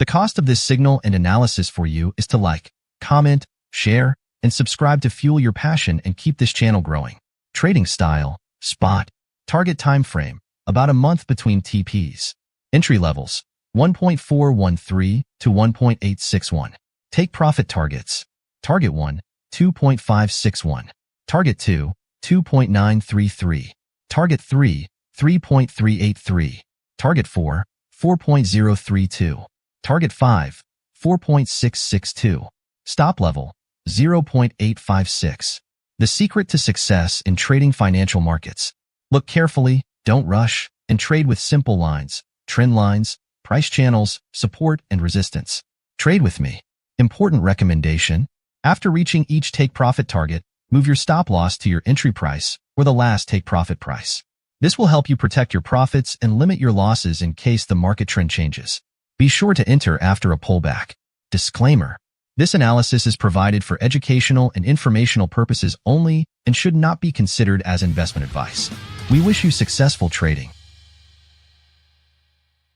The cost of this signal and analysis for you is to like, comment, share, and subscribe to fuel your passion and keep this channel growing. Trading style, spot. Target time frame, about a month between TPs. Entry levels, 1.413 to 1.861. Take profit targets. Target 1, 2.561. Target 2, 2.933. Target 3, 3.383. Target 4, 4.032. Target 5, 4.662. Stop level, 0.856. The secret to success in trading financial markets. Look carefully, don't rush, and trade with simple lines, trend lines, price channels, support, and resistance. Trade with me. Important recommendation. After reaching each take-profit target, move your stop-loss to your entry price or the last take-profit price. This will help you protect your profits and limit your losses in case the market trend changes. Be sure to enter after a pullback. Disclaimer. This analysis is provided for educational and informational purposes only and should not be considered as investment advice. We wish you successful trading.